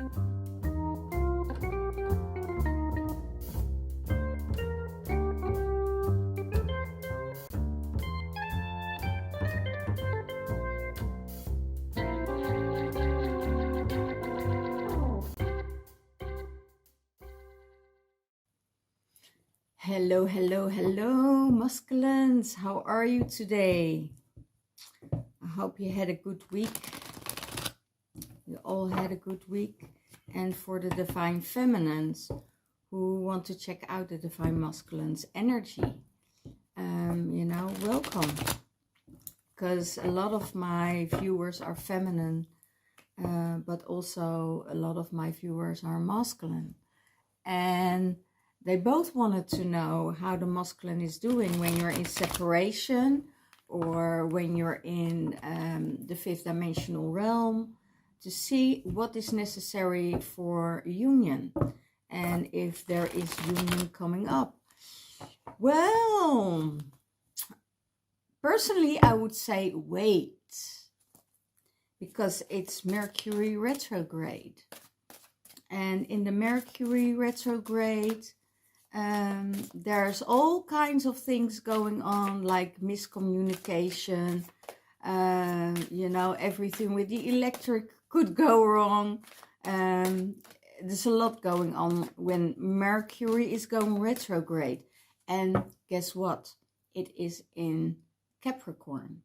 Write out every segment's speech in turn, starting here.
Hello, hello, hello, masculines. How are you today? I hope you had a good week. You all had a good week. And for the divine feminines who want to check out the divine masculines energy, welcome. Because a lot of my viewers are feminine, but also a lot of my viewers are masculine. And they both wanted to know how the masculine is doing when you're in separation or when you're in the fifth dimensional realm, to see what is necessary for union and if there is union coming up. Well, personally, I would say wait, because it's Mercury retrograde. And in the Mercury retrograde, there's all kinds of things going on, like miscommunication, everything with the electric could go wrong. There's a lot going on when Mercury is going retrograde. And guess what? It is in Capricorn.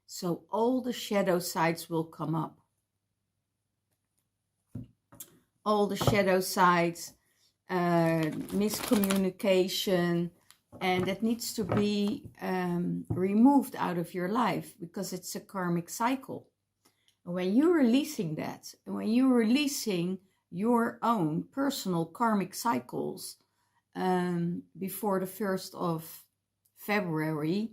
So all the shadow sides will come up. All the shadow sides, miscommunication, and that needs to be removed out of your life, because it's a karmic cycle. And when you're releasing that, and when you're releasing your own personal karmic cycles before the 1st of February,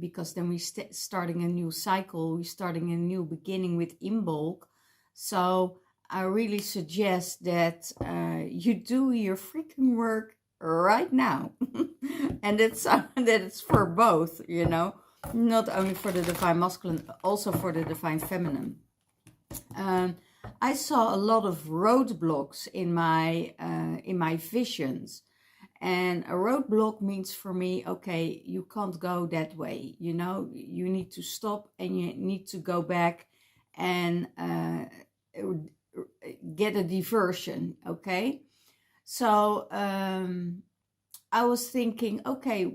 because then we're starting a new cycle, we're starting a new beginning with Imbolc. So I really suggest that you do your freaking work right now. And that it's for both, not only for the divine masculine, also for the divine feminine. I saw a lot of roadblocks in my visions. And a roadblock means for me, okay, you can't go that way, you need to stop and you need to go back and get a diversion, okay? So I was thinking, okay,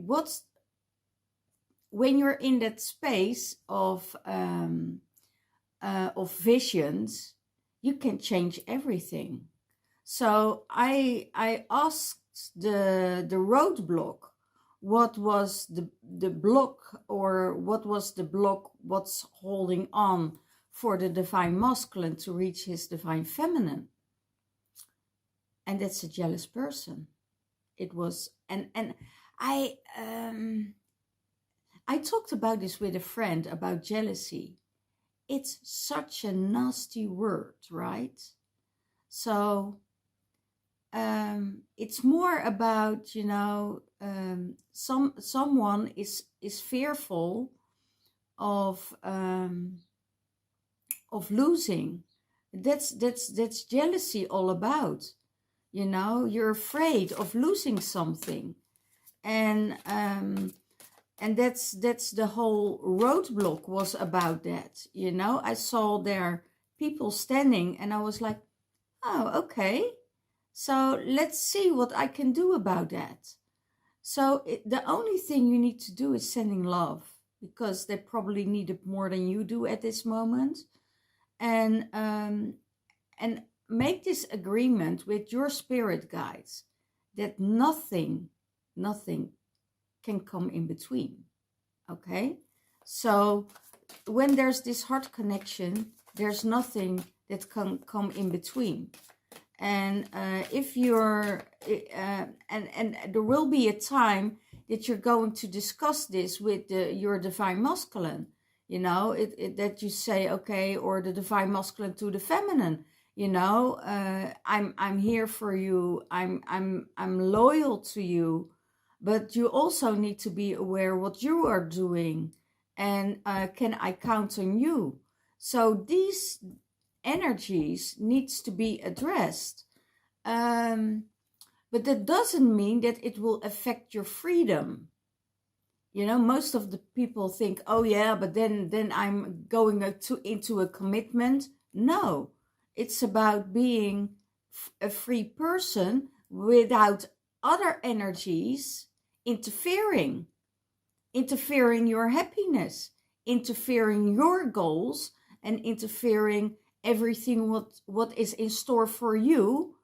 when you're in that space of visions, you can change everything. So I asked the roadblock, what was the block, or what was the block, what's holding on for the divine masculine to reach his divine feminine. And that's a jealous person. It was, and I talked about this with a friend, about jealousy. It's such a nasty word, right? So it's more about, someone is fearful of losing. That's jealousy all about. You're afraid of losing something, and that's the whole roadblock was about that. I saw there people standing, and I was like, oh, okay, so let's see what I can do about that. So the only thing you need to do is sending love, because they probably need it more than you do at this moment. And make this agreement with your spirit guides that nothing can come in between. Okay? So when there's this heart connection, there's nothing that can come in between. And if you're and there will be a time that you're going to discuss this with your divine masculine, that you say, okay, or the divine masculine to the feminine, I'm here for you, I'm loyal to you, but you also need to be aware what you are doing, and can I count on you? So these energies needs to be addressed. But that doesn't mean that it will affect your freedom. You know, most of the people think, oh yeah, but then I'm going into a commitment. No, it's about being a free person without other energies interfering your happiness, interfering your goals, and interfering everything what is in store for you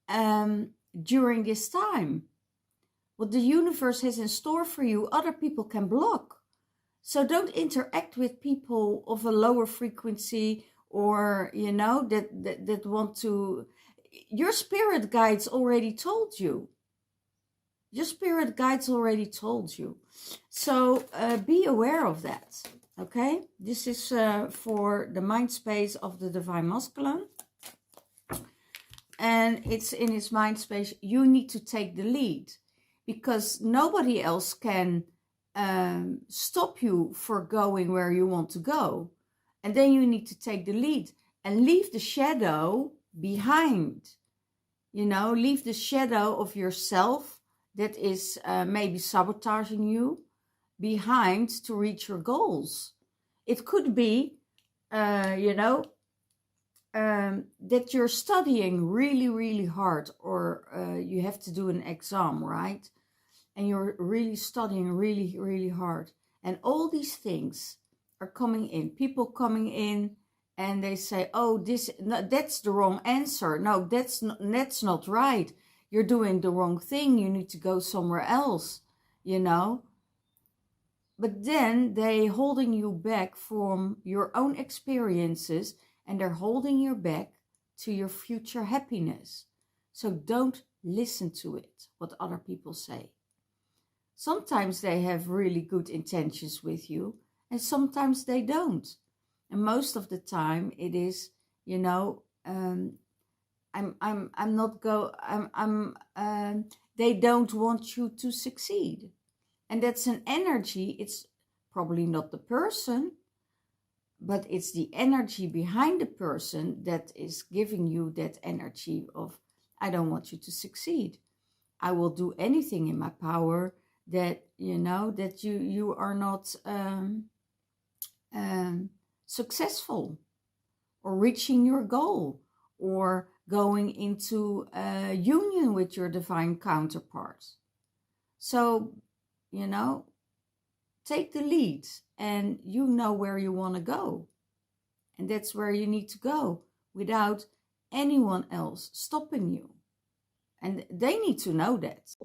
during this time. What the universe has in store for you, other people can block. So don't interact with people of a lower frequency, or, you know, that want to. Your spirit guides already told you. Your spirit guides already told you. So be aware of that. Okay? This is for the mind space of the Divine Masculine. And it's in his mind space. You need to take the lead, because nobody else can stop you for going where you want to go. And then you need to take the lead and leave the shadow behind. You know, leave the shadow of yourself that is maybe sabotaging you behind to reach your goals. It could be, you know, that you're studying really, really hard, or you have to do an exam, right? And you're really studying really, really hard. And all these things are coming in. People coming in and they say, oh, that's the wrong answer. No, that's not right. You're doing the wrong thing. You need to go somewhere else, you know. But then they holding you back from your own experiences, and they're holding you back to your future happiness. So don't listen to it, what other people say. Sometimes they have really good intentions with you, and sometimes they don't. And most of the time it is, you know, they don't want you to succeed. And that's an energy. It's probably not the person, but it's the energy behind the person that is giving you that energy of, I don't want you to succeed. I will do anything in my power that, you know, that you are not successful, or reaching your goal, or going into a union with your divine counterparts. So, you know, take the lead, and you know where you want to go. And that's where you need to go, without anyone else stopping you. And they need to know that.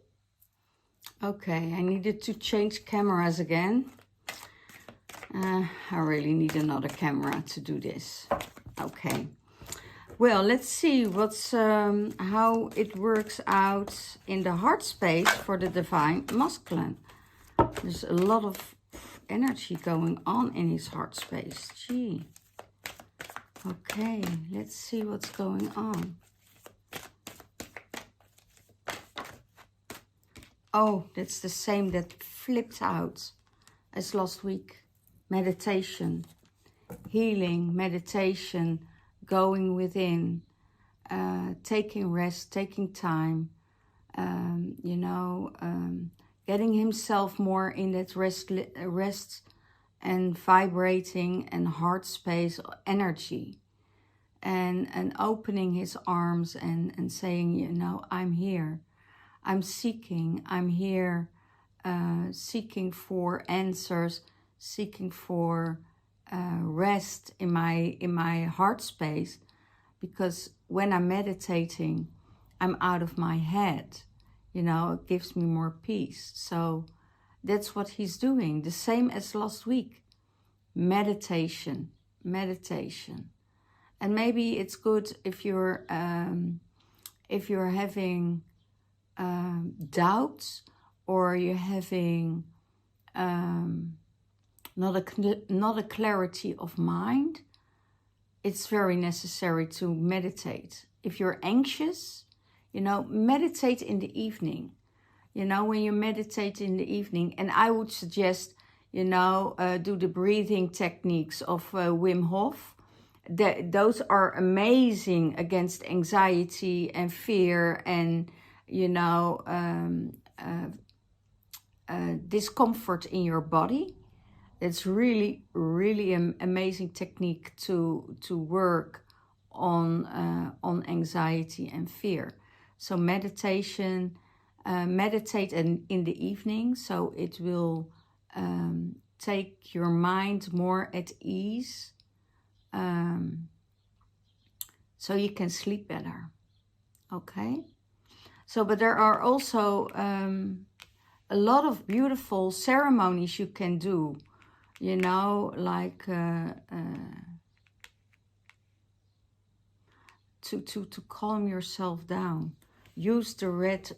Okay, I needed to change cameras again. I really need another camera to do this. Okay. Well, let's see what's how it works out in the heart space for the Divine Masculine. There's a lot of energy going on in his heart space. Gee. Okay, let's see what's going on. Oh, that's the same that flipped out as last week. Meditation, healing, meditation, going within, taking rest, taking time, you know, getting himself more in that rest and vibrating and heart space energy, and opening his arms and saying, you know, I'm here, I'm seeking, I'm here, seeking for answers, seeking for rest in my heart space, because when I'm meditating, I'm out of my head. You know, it gives me more peace. So that's what he's doing. The same as last week. Meditation, meditation. And maybe it's good if you're having doubts, or you're having not a clarity of mind. It's very necessary to meditate. If you're anxious, you know, meditate in the evening. You know, when you meditate in the evening, and I would suggest, you know, do the breathing techniques of Wim Hof, those are amazing against anxiety and fear and, you know, discomfort in your body. It's really, really an amazing technique to work on anxiety and fear. So meditation, meditate in the evening, so it will take your mind more at ease, so you can sleep better. Okay. So, but there are also a lot of beautiful ceremonies you can do, you know, like to calm yourself down. Use the right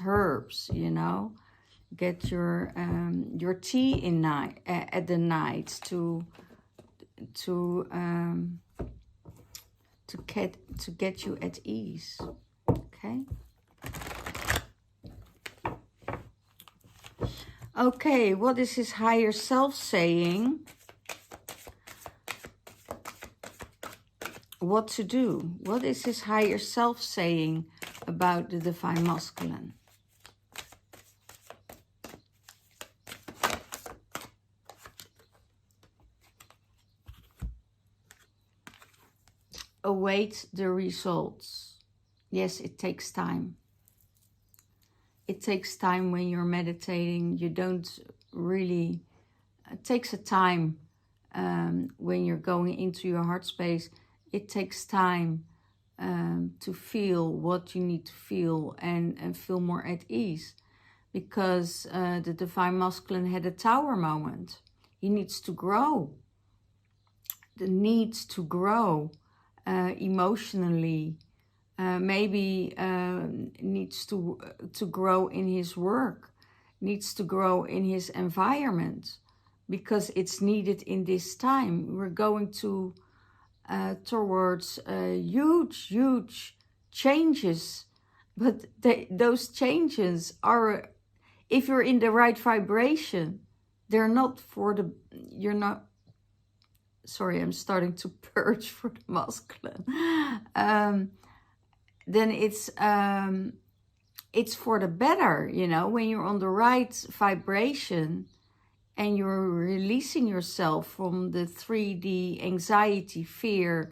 herbs, you know. Get your tea in night at the night to get you at ease. Okay. Okay, what is his higher self saying? What to do? What is his higher self saying about the divine masculine? Await the results. Yes, it takes time. It takes time when you're meditating. You don't really... It takes a time when you're going into your heart space. It takes time to feel what you need to feel and feel more at ease. Because the divine masculine had a tower moment. He needs to grow. The needs to grow emotionally. Maybe needs to grow in his work, needs to grow in his environment, because it's needed in this time. We're going to towards huge changes, but those changes are, if you're in the right vibration, they're not for the, you're not, sorry, I'm starting to purge for the masculine. Then it's for the better, you know, when you're on the right vibration and you're releasing yourself from the 3D anxiety, fear,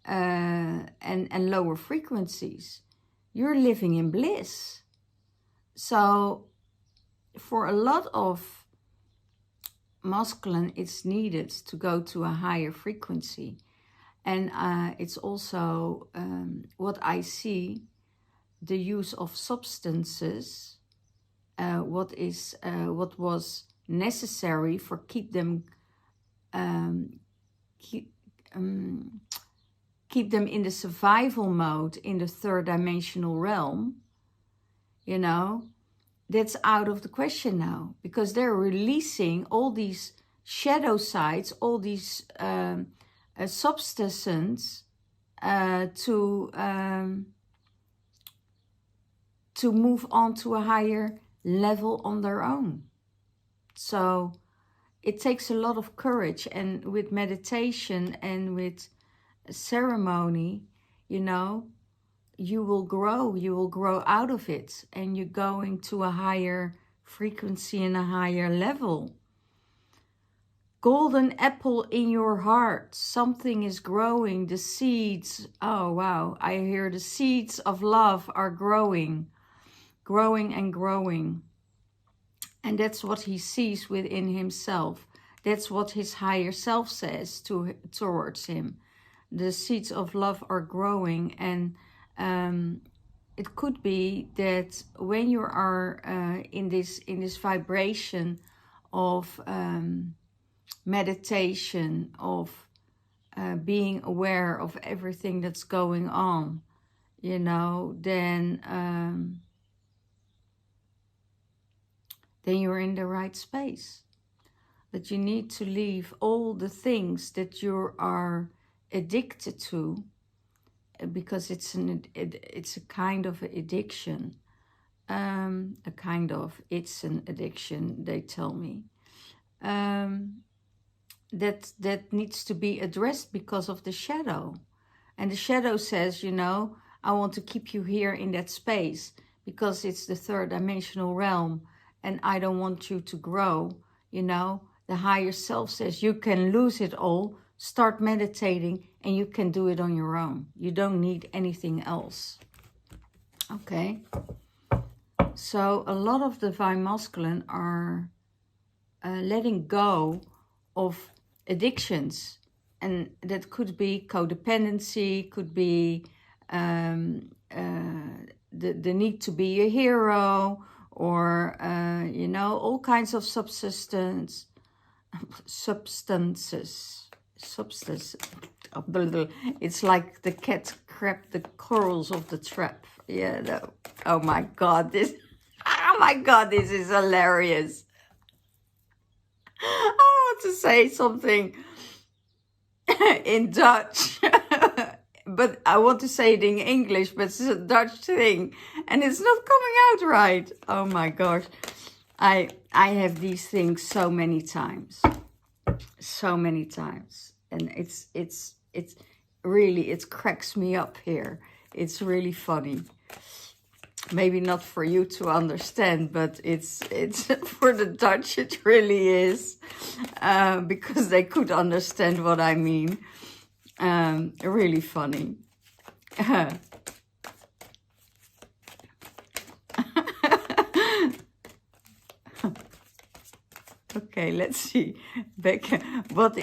and lower frequencies, you're living in bliss. So for a lot of masculine, it's needed to go to a higher frequency. And it's also what I see, the use of substances, what was necessary for keep them in the survival mode in the third dimensional realm, you know, that's out of the question now, because they're releasing all these shadow sides, all these substances to move on to a higher level on their own. So it takes a lot of courage, and with meditation and with ceremony, you know, you will grow out of it, and you're going to a higher frequency and a higher level. Golden apple in your heart. Something is growing. The seeds. Oh, wow. I hear the seeds of love are growing. Growing and growing. And that's what he sees within himself. That's what his higher self says towards him. The seeds of love are growing. And it could be that when you are in this vibration of... meditation, of being aware of everything that's going on, you know, then you're in the right space. But you need to leave all the things that you are addicted to, because it's a kind of addiction. It's an addiction, they tell me. that needs to be addressed because of the shadow. And the shadow says, you know, I want to keep you here in that space because it's the third dimensional realm and I don't want you to grow, you know. The higher self says you can lose it all, start meditating, and you can do it on your own. You don't need anything else. Okay. So a lot of divine masculine are letting go of addictions, and that could be codependency, could be the need to be a hero, or you know, all kinds of substances. It's like the cat grabbed the corals of the trap. Yeah. No. Oh my God! Oh my God! This is hilarious. I want to say something in Dutch, but I want to say it in English, but it's a Dutch thing, and it's not coming out right. Oh my gosh. I have these things so many times, and it's really, it cracks me up here. It's really funny. Maybe not for you to understand, but it's for the Dutch it really is, because they could understand what I mean. Really funny. Okay, let's see. What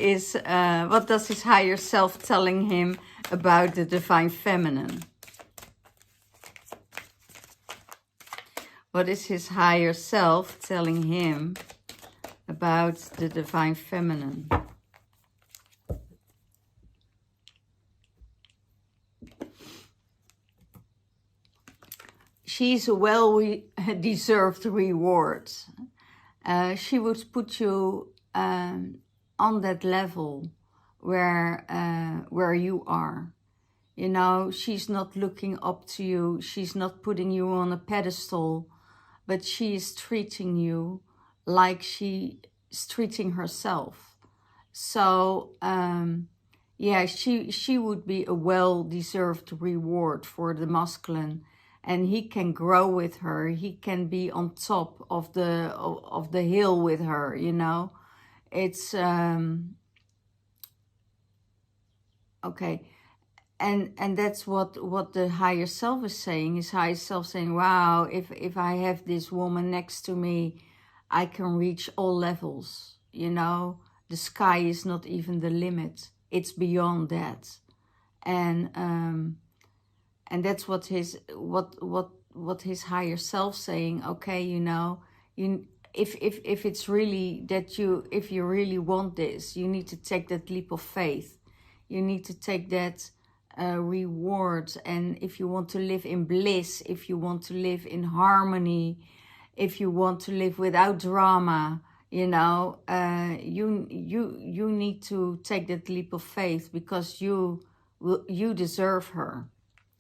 does his higher self telling him about the divine feminine? What is his higher self telling him about the divine feminine? She's a well-deserved reward. She would put you on that level where you are. You know, she's not looking up to you. She's not putting you on a pedestal, but she is treating you like she is treating herself. So, yeah, she would be a well-deserved reward for the masculine. And he can grow with her. He can be on top of the hill with her, you know. It's okay. And that's what the higher self is saying. His higher self saying, wow, if I have this woman next to me, I can reach all levels, you know. The sky is not even the limit. It's beyond that. And that's what his his higher self saying. Okay, you know, if it's really that if you really want this, you need to take that leap of faith. You need to take that reward. And if you want to live in bliss, if you want to live in harmony, if you want to live without drama, you know, you need to take that leap of faith, because you deserve her.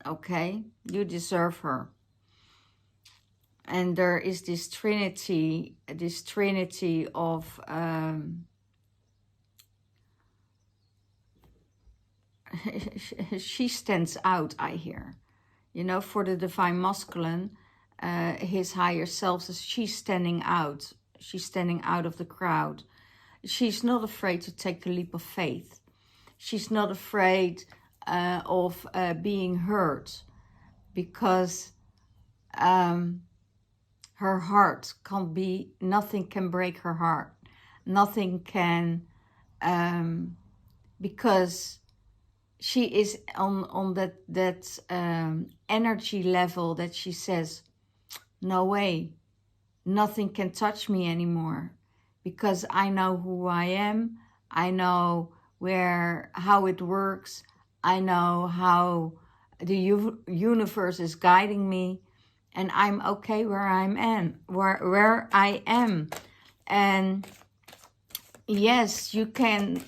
Okay, you deserve her. And there is this trinity of she stands out, I hear. You know, for the divine masculine, his higher self says she's standing out. She's standing out of the crowd. She's not afraid to take the leap of faith. She's not afraid of being hurt, because her heart can't be, nothing can break her heart. Nothing can, because she is on that energy level that she says, no way, nothing can touch me anymore, because I know who I am. I know how it works. I know how the universe is guiding me, and I'm okay where I am. And yes, you can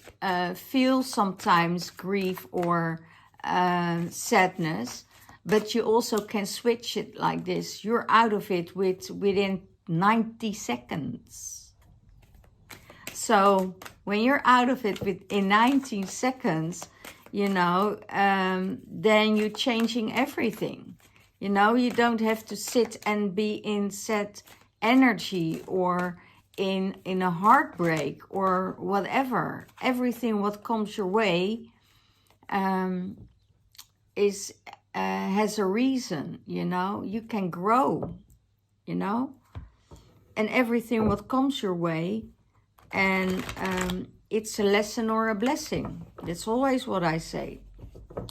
feel sometimes grief or sadness, but you also can switch it like this. You're out of it within 90 seconds. So when you're out of it in 19 seconds, you know, then you're changing everything. You know, you don't have to sit and be in sad energy or in a heartbreak or whatever. Everything what comes your way has a reason, you know. You can grow, you know, and everything what comes your way, and it's a lesson or a blessing. That's always what I say.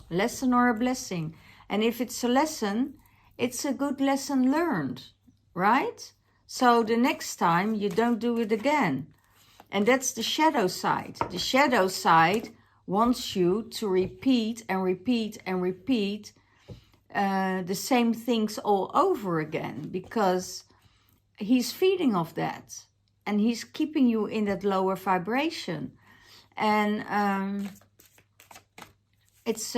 Lesson or a blessing. And if it's a lesson, it's a good lesson learned, right? So the next time you don't do it again. And that's the shadow side. The shadow side wants you to repeat and repeat and repeat the same things all over again, because he's feeding off that. And he's keeping you in that lower vibration. And it's...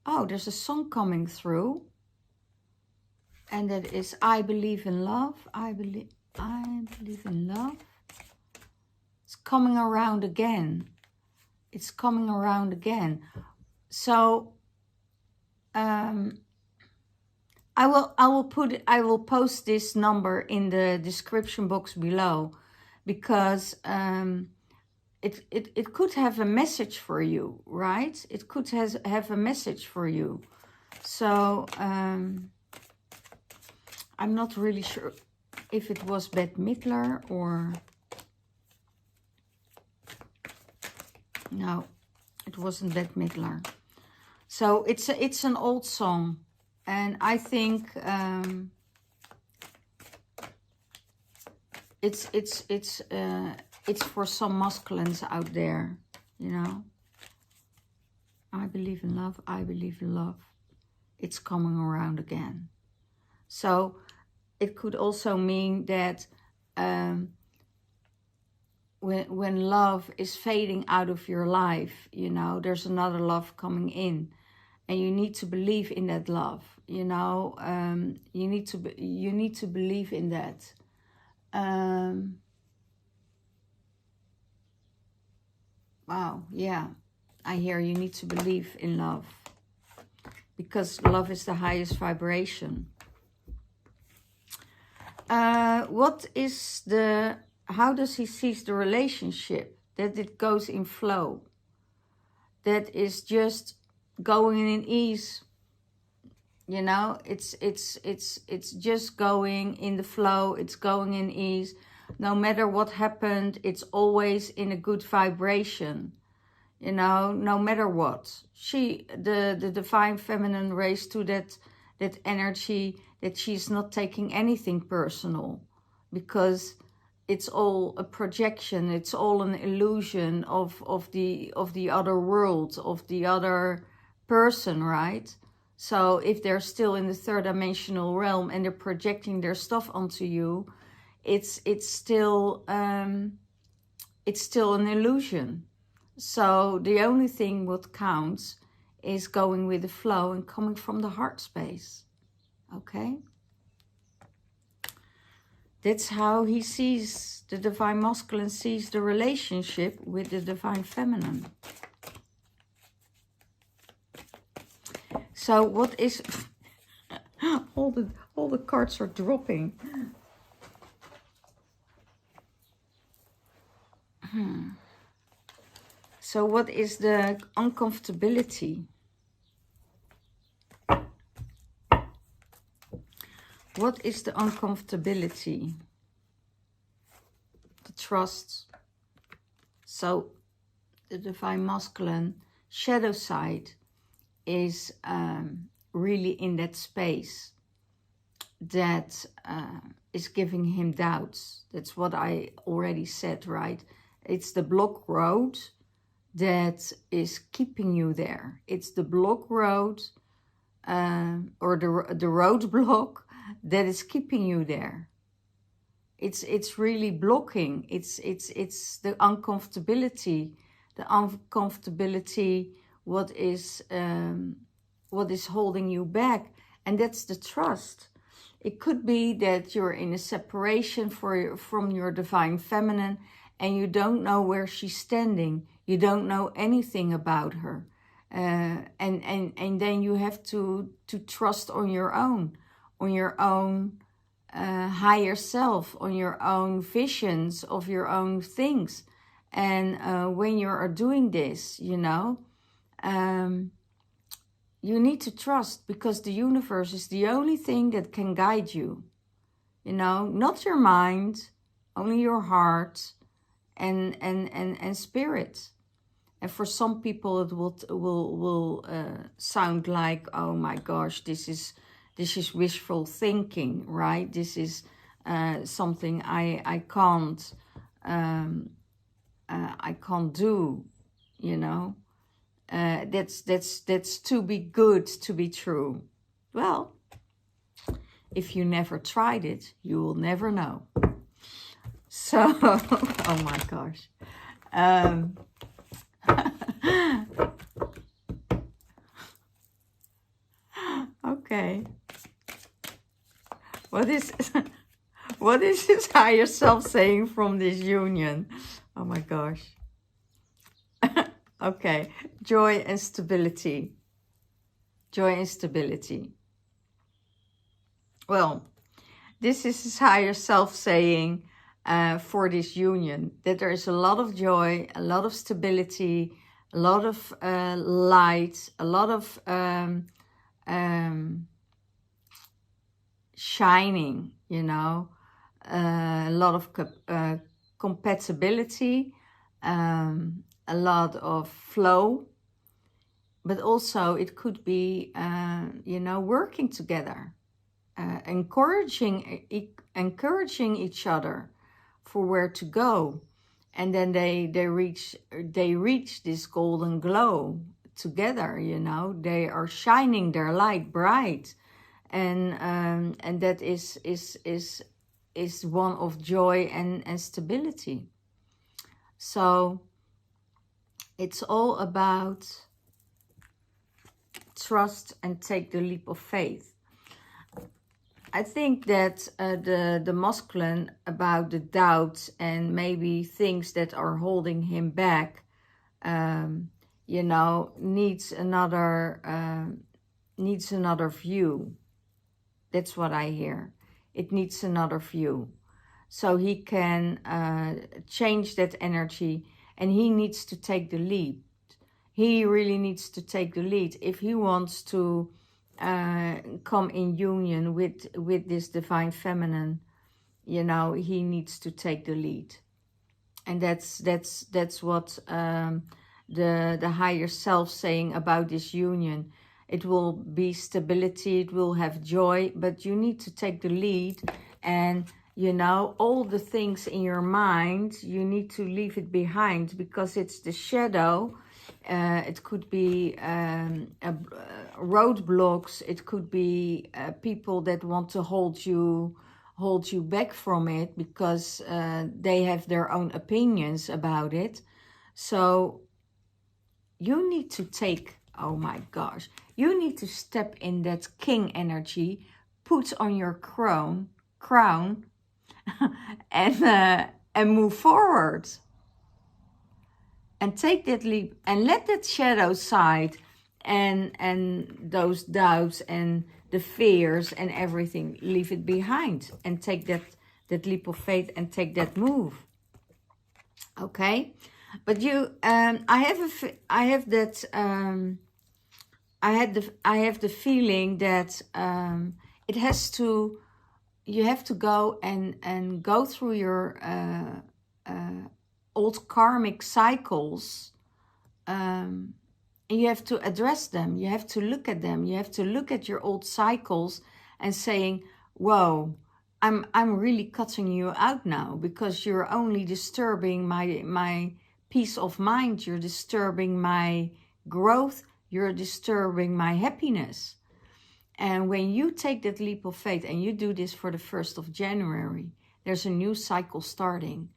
oh, there's a song coming through. And that is I Believe in Love. I believe in love. It's coming around again. It's coming around again. So I will post this number in the description box below, because it could have a message for you, right? It could have a message for you. So I'm not really sure if it was Bette Midler or... No, it wasn't Bette Midler. So it's an old song. And I think it's for some masculines out there, you know. I believe in love. I believe in love. It's coming around again. So it could also mean that when love is fading out of your life, you know, there's another love coming in, and you need to believe in that love. You know, you need to believe in that. Wow, yeah, I hear you need to believe in love, because love is the highest vibration. How does he see the relationship? That it goes in flow. That is just going in ease. You know, it's just going in the flow. It's going in ease. No matter what happened, it's always in a good vibration. You know, no matter what. The divine feminine raised to that energy, that she's not taking anything personal, because it's all a projection. It's all an illusion of the other world, of the other person, right? So if they're still in the third dimensional realm and they're projecting their stuff onto you, it's still an illusion. So the only thing what counts is going with the flow and coming from the heart space. Okay? That's how he sees, the divine masculine sees the relationship with the divine feminine. So what is... all the cards are dropping. So what is the uncomfortability? What is the uncomfortability? The trust. So the divine masculine shadow side is really in that space that is giving him doubts. That's what I already said, right? It's the block road that is keeping you there. It's the block road or the roadblock that is keeping you there. It's really blocking. It's the uncomfortability. The uncomfortability, what is holding you back. And that's the trust. It could be that you're in a separation from your divine feminine, and you don't know where she's standing. You don't know anything about her. And then you have to trust on your own higher self, on your own visions of your own things. And when you are doing this, you know, you need to trust, because the universe is the only thing that can guide you. You know, not your mind, only your heart and spirit. And for some people, it will sound like, oh my gosh, this is wishful thinking, right? This is something I can't do, you know. That's too be good to be true. Well, if you never tried it, you will never know. So, oh my gosh. Okay. What is his higher self saying from this union? Oh my gosh. Okay. Joy and stability. Joy and stability. Well, this is his higher self saying for this union, that there is a lot of joy, a lot of stability, a lot of light, a lot of shining, you know, a lot of compatibility, a lot of flow, but also it could be, you know, working together, encouraging each other for where to go, and then they reach this golden glow together. You know, they are shining their light bright, and that is one of joy and stability. So it's all about trust and take the leap of faith. I think that the masculine, about the doubts and maybe things that are holding him back, you know, needs another view. That's what I hear. It needs another view, so he can change that energy, and he needs to take the lead. He really needs to take the lead if he wants to come in union with this divine feminine. You know, he needs to take the lead, and that's what the higher self saying about this union. It will be stability, it will have joy, but you need to take the lead. And you know, all the things in your mind, you need to leave it behind, because it's the shadow. It could be roadblocks. It could be people that want to hold you back from it, because they have their own opinions about it. So you need to take, oh my gosh, you need to step in that king energy, put on your crown, and move forward. And take that leap, and let that shadow side and those doubts and the fears and everything, leave it behind, and take that leap of faith and take that move. Okay, but you, I have the feeling that it has to. You have to go and go through your old karmic cycles, and you have to address them. You have to look at them. You have to look at your old cycles and saying, whoa, I'm really cutting you out now, because you're only disturbing my peace of mind. You're disturbing my growth. You're disturbing my happiness. And when you take that leap of faith, and you do this for the 1st of January, there's a new cycle starting.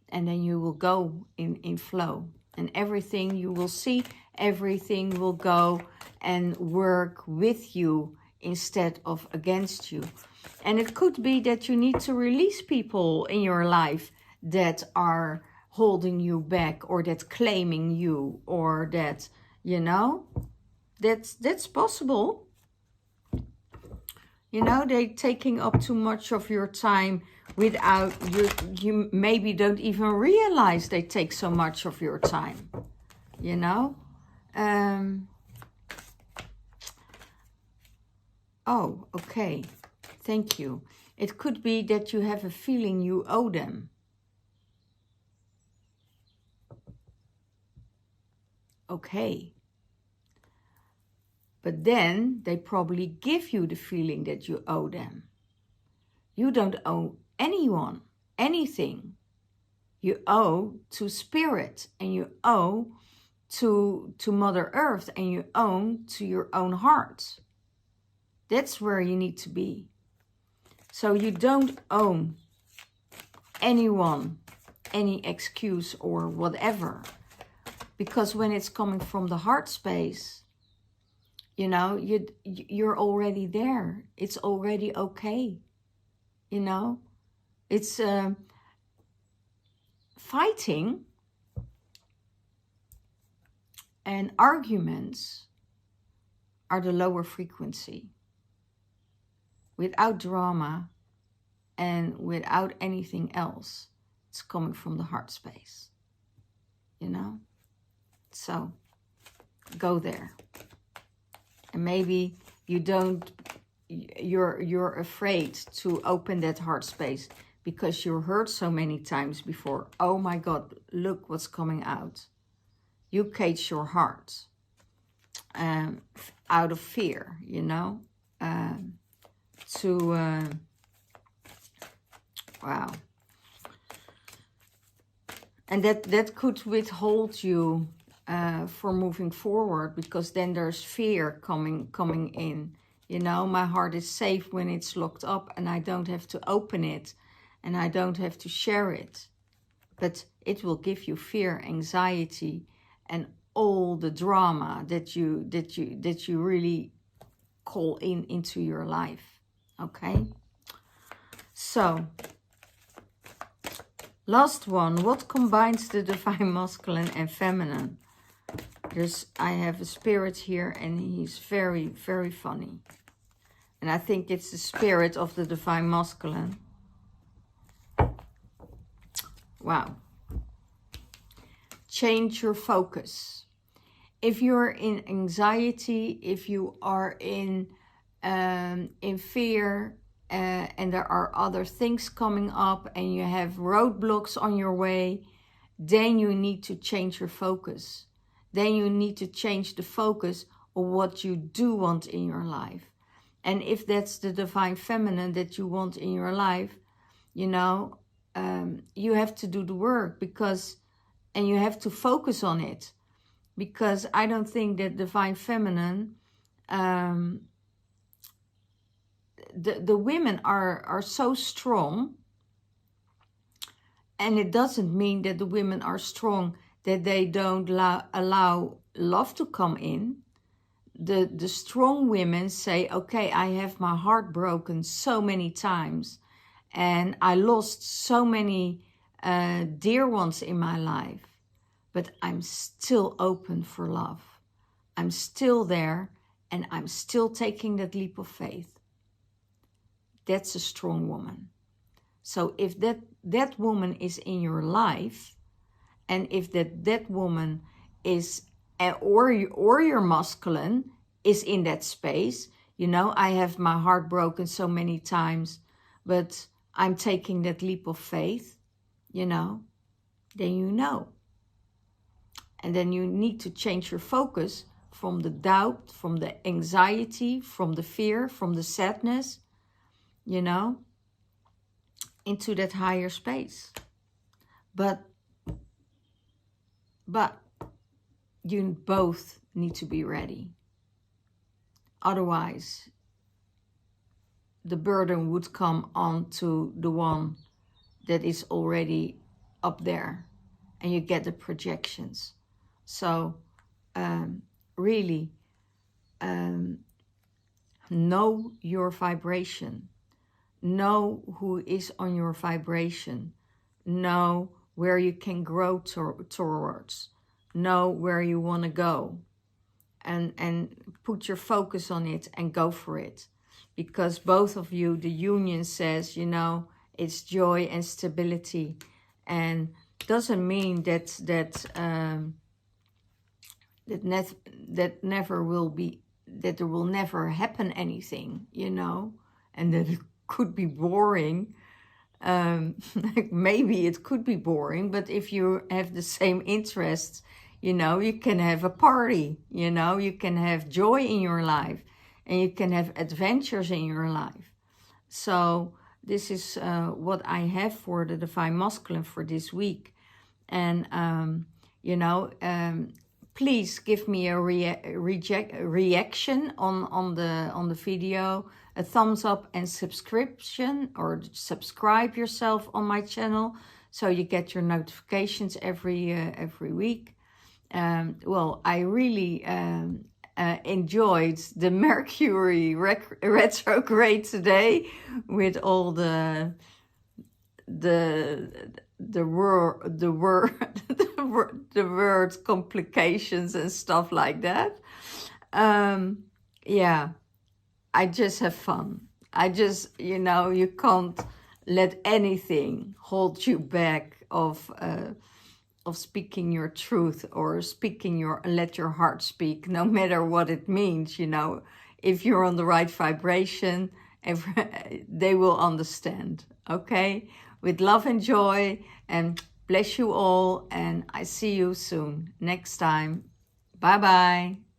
And then you will go in flow. And everything you will see, everything will go and work with you instead of against you. And it could be that you need to release people in your life that are holding you back, or that claiming you, or that, you know, that's possible. You know, they're taking up too much of your time without you maybe don't even realize they take so much of your time, you know. Oh, okay, thank you. It could be that you have a feeling you owe them. Okay. But then they probably give you the feeling that you owe them. You don't owe anyone anything. You owe to Spirit, and you owe to Mother Earth, and you owe to your own heart. That's where you need to be. So you don't owe anyone any excuse or whatever. Because when it's coming from the heart space, you know, you're already there. It's already okay. You know, it's fighting and arguments are the lower frequency. Without drama and without anything else, it's coming from the heart space. You know? So, go there. And maybe you don't, you're afraid to open that heart space because you're hurt so many times before. Oh my God, look what's coming out. You cage your heart out of fear, you know, wow. And that could withhold you for moving forward, because then there's fear coming in. You know, my heart is safe when it's locked up and I don't have to open it and I don't have to share it. But it will give you fear, anxiety, and all the drama that you really call into your life. Okay? So, last one. What combines the divine masculine and feminine? I have a spirit here and he's very, very funny. And I think it's the spirit of the divine masculine. Wow. Change your focus. If you're in anxiety, if you are in fear, and there are other things coming up and you have roadblocks on your way, then you need to change your focus. Then you need to change the focus of what you do want in your life. And if that's the divine feminine that you want in your life, you know, you have to do the work, and you have to focus on it. Because I don't think that divine feminine, the women are so strong. And it doesn't mean that the women are strong, that they don't allow love to come in. The strong women say, okay, I have my heart broken so many times. And I lost so many dear ones in my life. But I'm still open for love. I'm still there, and I'm still taking that leap of faith. That's a strong woman. So if that woman is in your life, and if that woman is, or your masculine is in that space, you know, I have my heart broken so many times, but I'm taking that leap of faith, you know, then you know. And then you need to change your focus from the doubt, from the anxiety, from the fear, from the sadness, you know, into that higher space. But you both need to be ready. Otherwise, the burden would come onto the one that is already up there, and you get the projections. So, really, Know your vibration. Know who is on your vibration. Know where you can grow towards. Know where you want to go. And put your focus on it and go for it. Because both of you, the union says, you know, it's joy and stability. And doesn't mean that never will be, that there will never happen anything, you know, and that it could be boring. Maybe it could be boring, but if you have the same interests, you know, you can have a party, you know, you can have joy in your life, and you can have adventures in your life. So this is what I have for the Divine Masculine for this week. And, you know, please give me a reaction on the video, a thumbs up and subscription, or subscribe yourself on my channel so you get your notifications every week. Well, I really enjoyed the Mercury retrograde today with all the word complications and stuff like that. Yeah, I just have fun. I just, you know, you can't let anything hold you back of speaking your truth, or let your heart speak, no matter what it means, you know. If you're on the right vibration, they will understand, okay? With love and joy, and bless you all, and I see you soon next time. Bye-bye.